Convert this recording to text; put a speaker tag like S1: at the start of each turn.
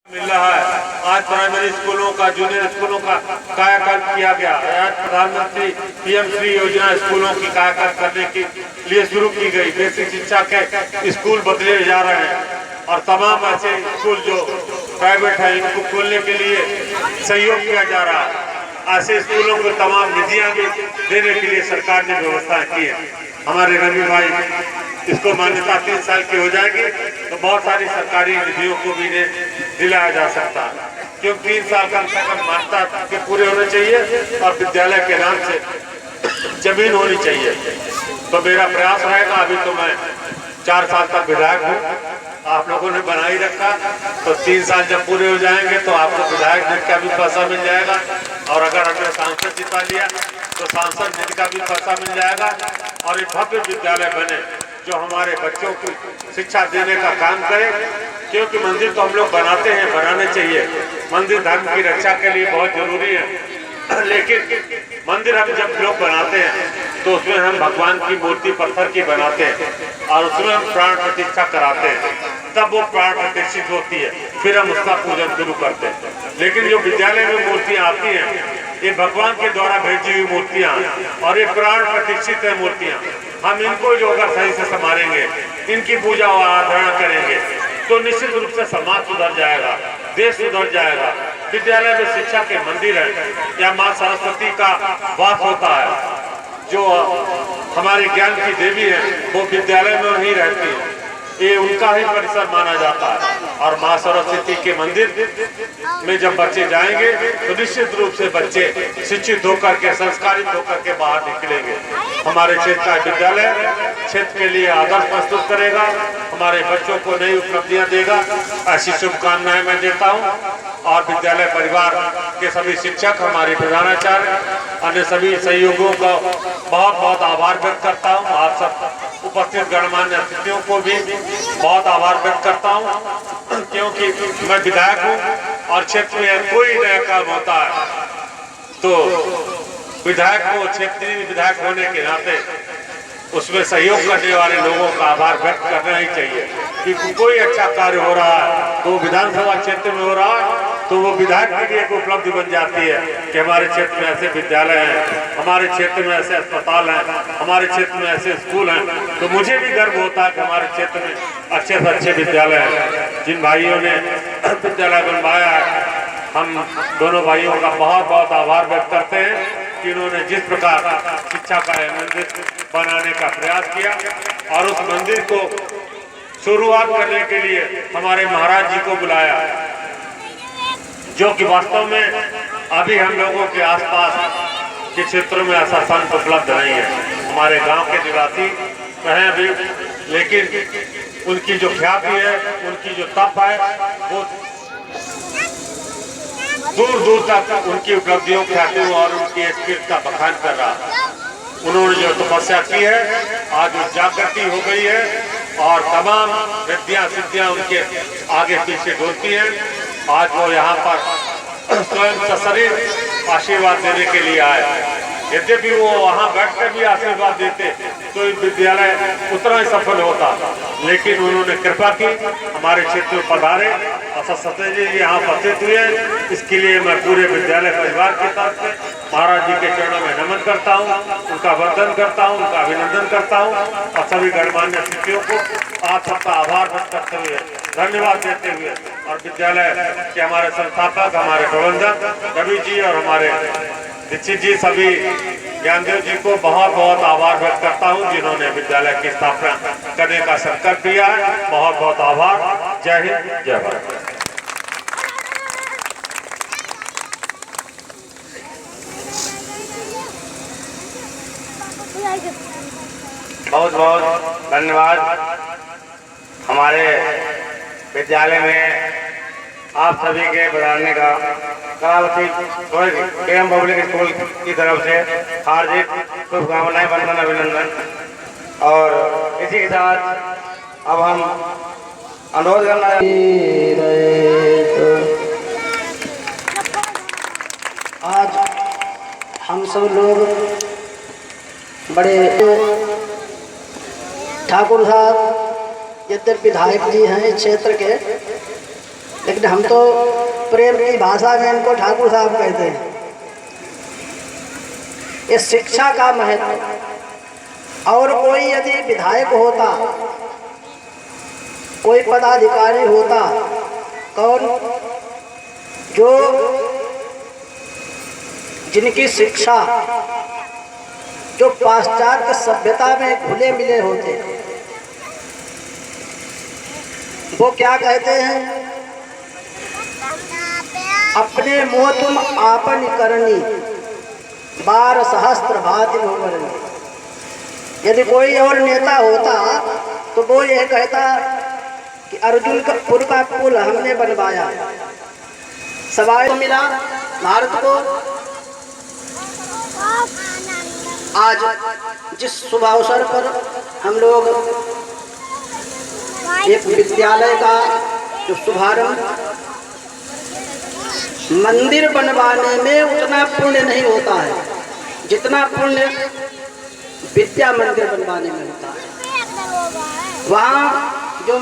S1: मिल रहा है। आज प्राइमरी स्कूलों का, जूनियर स्कूलों का कायाकल्प किया गया। आज प्रधानमंत्री पीएम श्री योजना स्कूलों की कायाकल्प करने के लिए शुरू की गई। बेसिक शिक्षा के स्कूल बदले जा रहे हैं और तमाम ऐसे स्कूल जो प्राइवेट है इनको खोलने के लिए सहयोग किया जा रहा है। ऐसे स्कूलों को तमाम निधियां भी देने के लिए सरकार ने व्यवस्था की है। हमारे रवि भाई इसको मान्यता 3 साल की हो जाएगी तो बहुत सारी सरकारी निधियों को भी दिलाया जा सकता है, क्योंकि 3 साल कम से कम मान्यता के पूरे होने चाहिए और विद्यालय के नाम से जमीन होनी चाहिए। तो मेरा प्रयास रहेगा। अभी तो मैं 4 साल तक विधायक हूँ, आप लोगों ने बना ही रखा, तो 3 साल जब पूरे हो जाएंगे तो आपको विधायक निधि का भी पैसा मिल जाएगा और अगर हमने सांसद जिता लिया तो सांसद निधि का भी पैसा मिल जाएगा और एक भव्य विद्यालय बने जो हमारे बच्चों को शिक्षा देने का काम करे। क्योंकि मंदिर तो हम लोग बनाते हैं, बनाने चाहिए। मंदिर धर्म की रक्षा के लिए बहुत जरूरी है, लेकिन मंदिर हम जब लोग बनाते हैं तो उसमें हम भगवान की मूर्ति पत्थर की बनाते हैं और उसमें हम प्राण प्रतिष्ठा कराते हैं, तब वो प्राण प्रतिष्ठित होती है, फिर हम उसका पूजन शुरू करते हैं। लेकिन जो विद्यालय में मूर्तियाँ आती हैं ये भगवान के द्वारा भेजी हुई मूर्तियाँ और ये प्राण प्रतिष्ठित है मूर्तियाँ। हम इनको जो अगर सही से संभालेंगे, इनकी पूजा और आराधना करेंगे तो निश्चित रूप से समाज सुधर जाएगा, देश सुधर जाएगा। विद्यालय में शिक्षा के मंदिर है या माँ सरस्वती का वास होता है, जो हमारे ज्ञान की देवी है वो विद्यालय में नहीं रहती है, ये उनका ही परिसर माना जाता है। और माँ सरस्वती के मंदिर में जब बच्चे जाएंगे तो निश्चित रूप से बच्चे शिक्षित होकर के, संस्कारित होकर के बाहर निकलेंगे। हमारे क्षेत्र का विद्यालय क्षेत्र के लिए आदर्श प्रस्तुत करेगा, हमारे बच्चों को नई उपलब्धियां देगा। ऐसी शुभकामनाएं मैं देता हूं और विद्यालय परिवार के सभी शिक्षक, हमारे प्रधानाचार्य, अन्य सभी सहयोगियों का बहुत बहुत आभार व्यक्त करता हूं। आप सब उपस्थित गणमान्य अतिथियों को भी बहुत आभार व्यक्त करता हूं, क्योंकि मैं विधायक हूं और क्षेत्र में कोई नया काम होता है तो विधायक को, क्षेत्रीय विधायक होने के नाते उसमें सहयोग करने वाले लोगों का आभार व्यक्त करना ही चाहिए। कि कोई अच्छा कार्य हो रहा है तो विधानसभा क्षेत्र में हो रहा है तो वो विधायक के लिए एक उपलब्धि बन जाती है कि हमारे क्षेत्र में ऐसे विद्यालय हैं, हमारे क्षेत्र में ऐसे अस्पताल हैं, हमारे क्षेत्र में ऐसे स्कूल हैं। तो मुझे भी गर्व होता है कि हमारे क्षेत्र में अच्छे से अच्छे विद्यालय हैं। जिन भाइयों ने विद्यालय बनवाया है, हम दोनों भाइयों का बहुत बहुत आभार व्यक्त करते हैं कि उन्होंने जिस प्रकार शिक्षा का मंदिर बनाने का प्रयास किया और उस मंदिर को शुरुआत करने के लिए हमारे महाराज जी को बुलाया, जो कि वास्तव में अभी हम लोगों के आसपास के क्षेत्रों में ऐसा संत उपलब्ध नहीं है। हमारे गांव के निवासी हैं अभी, लेकिन उनकी जो ख्याति है, उनकी जो तप है, वो दूर दूर तक उनकी उपलब्धियों, ख्यातियों और उनकी स्पिरिट का बखान कर रहा है। उन्होंने जो तपस्या की है आज वो जागृति हो गई है और तमाम विद्या सिद्धियां उनके आगे पीछे डोलती हैं। आज वो यहाँ पर स्वयं सशरीर आशीर्वाद देने के लिए आए। यद्यपि वो वहाँ बैठकर भी आशीर्वाद देते तो विद्यालय उतना ही सफल होता, लेकिन उन्होंने कृपा की, हमारे क्षेत्र में पधारे और सत्य जी यहाँ उपस्थित हुए। इसके लिए मैं पूरे विद्यालय परिवार की तरफ से महाराज जी के चरणों में नमन करता हूँ, उनका वंदन करता हूँ, उनका अभिनंदन करता हूँ और सभी गणमान्य अतिथियों को आप सबका आभार व्यक्त करते हुए, धन्यवाद देते हुए और विद्यालय के हमारे संस्थापक, हमारे प्रबंधक रवि जी और हमारे दीक्षित जी, सभी ज्ञानदेव जी को बहुत बहुत आभार व्यक्त करता हूँ जिन्होंने विद्यालय की स्थापना करने का संकल्प लिया है। बहुत बहुत आभार। जय हिंद, जय भारत।
S2: बहुत बहुत धन्यवाद। हमारे विद्यालय में आप सभी के पधारने का कलावती एवं पब्लिक स्कूल की तरफ से हार्दिक शुभकामनाएं, वंदन, अभिनंदन। और इसी के साथ अब हम अनुरोध करना
S3: आज हम सब लोग बड़े ठाकुर साहब यद्यपि विधायक जी हैं इस क्षेत्र के, लेकिन हम तो प्रेम की भाषा में इनको ठाकुर साहब कहते हैं। ये शिक्षा का महत्व। और कोई यदि विधायक होता, कोई पदाधिकारी होता, कौन जो जिनकी शिक्षा जो पाश्चात्य सभ्यता में घुले मिले होते, वो क्या कहते हैं? अपने मुँह तुम आपन करनी, 12 सहस्त्र भांति भुवरनी। यदि कोई और नेता होता तो वो ये कहता कि अर्जुन का पुर का पुल हमने बनवाया, सवाई तो मिला भारत को। आज जिस शुभ अवसर पर हम लोग एक विद्यालय का जो शुभारंभ, मंदिर बनवाने में उतना पुण्य नहीं होता है जितना पुण्य विद्या मंदिर बनवाने में होता है। वहाँ जो